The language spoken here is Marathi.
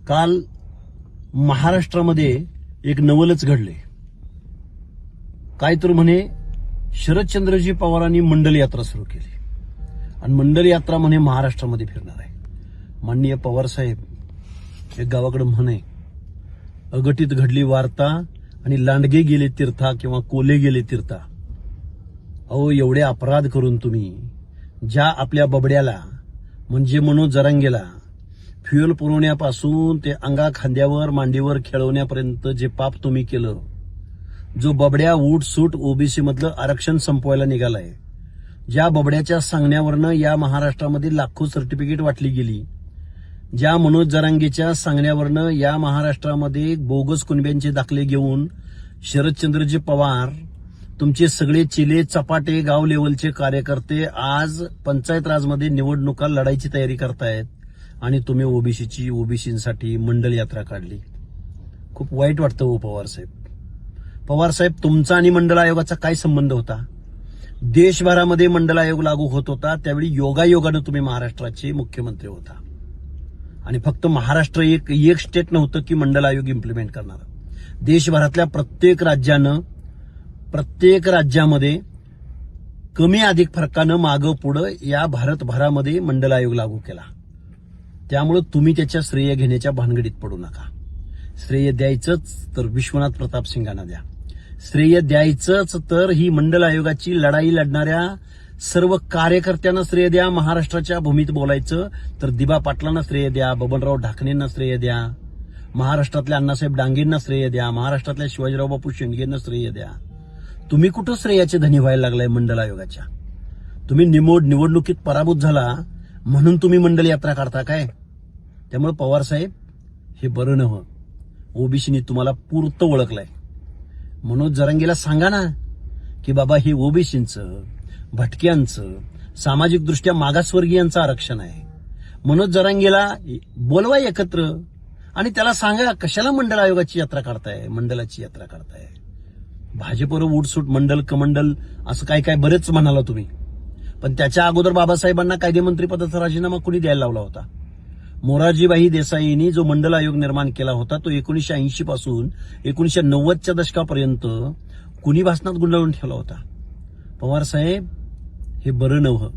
काल महाराष्ट्रामध्ये एक नवलच घडले. काय तर म्हणे शरदचंद्रजी पवारांनी मंडल यात्रा सुरू केली आणि मंडल यात्रा म्हणे महाराष्ट्रामध्ये फिरणार आहे. माननीय पवार साहेब, एक गावाकडे म्हणे, अघटित घडली वार्ता आणि लांडगे गेले तीर्था किंवा कोले गेले तीर्था. अहो, एवढे अपराध करून तुम्ही ज्या आपल्या बबड्याला म्हणजे मनोज जरांगेला फ्युएल पुरवण्यापासून ते अंगा खांद्यावर मांडीवर खेळवण्यापर्यंत जे पाप तुम्ही केलं, जो बबड्या उठ सूट ओबीसी मधलं आरक्षण संपवायला निघालाय, ज्या बबड्याच्या सांगण्यावरनं या महाराष्ट्रामध्ये लाखो सर्टिफिकेट वाटली गेली, ज्या मनोज जरांगेच्या सांगण्यावरनं या महाराष्ट्रामध्ये बोगस कुणब्यांचे दाखले घेऊन शरदचंद्रजी पवार, तुमचे सगळे चिले चपाटे गाव लेवलचे कार्यकर्ते आज पंचायत राजमध्ये निवडणुका लढायची तयारी करतायत आणि तुम्ही ओबीसींसाठी मंडल यात्रा काढली. खूप वाईट वाटतं हो पवार साहेब. पवार साहेब, तुमचा आणि मंडल आयोगाचा काय संबंध होता? देशभरामध्ये मंडल आयोग लागू होत होता त्यावेळी योगायोगानं तुम्ही महाराष्ट्राचे मुख्यमंत्री होता आणि फक्त महाराष्ट्र एक स्टेट नव्हतं की मंडल आयोग इम्प्लिमेंट करणार. देशभरातल्या प्रत्येक राज्यामध्ये कमी अधिक फरकानं मागं पुढं या भारतभरामध्ये मंडल आयोग लागू केला. त्यामुळे तुम्ही त्याच्या श्रेय घेण्याच्या भानगडीत पडू नका. श्रेय द्यायचंच तर विश्वनाथ प्रताप सिंगांना द्या. श्रेय द्यायचंच तर ही मंडल आयोगाची लढाई लढणाऱ्या सर्व कार्यकर्त्यांना श्रेय द्या. महाराष्ट्राच्या भूमीत बोलायचं तर दिबा पाटलांना श्रेय द्या, बबनराव ढाकणेंना श्रेय द्या, महाराष्ट्रातल्या अण्णासाहेब डांगेंना श्रेय द्या, महाराष्ट्रातल्या शिवाजीराव बापू शेंडगेंना श्रेय द्या. तुम्ही कुठं श्रेयाचे धनी व्हायला लागलाय मंडल आयोगाच्या? तुम्ही निवडणुकीत पराभूत झाला म्हणून तुम्ही मंडल यात्रा काढता काय? त्यामुळे पवार साहेब, हे बरं नव्हं. ओबीसीनी तुम्हाला पुरतं ओळखलंय. मनोज जरांगेला सांगा ना की बाबा, हे ओबीसींचं, भटक्यांचं, सामाजिक दृष्ट्या मागासवर्गीयांचं आरक्षण आहे. मनोज जरांगेला बोलवा एकत्र आणि त्याला सांगा कशाला मंडल आयोगाची यात्रा काढताय, मंडलाची यात्रा काढताय. भाजपवर उठसूट मंडल कमंडल असं काय काय बरेच म्हणाला तुम्ही, पण त्याच्या अगोदर बाबासाहेबांना कायदेमंत्री पदाचा राजीनामा कुणी द्यायला लावला होता? मोरारजीभाई देसाईंनी जो मंडल आयोग निर्माण केला होता तो 1980 पासून 1990च्या दशकापर्यंत कुणी भाषणात गुंडाळून ठेवला होता? पवार साहेब, हे बरं नव्हं.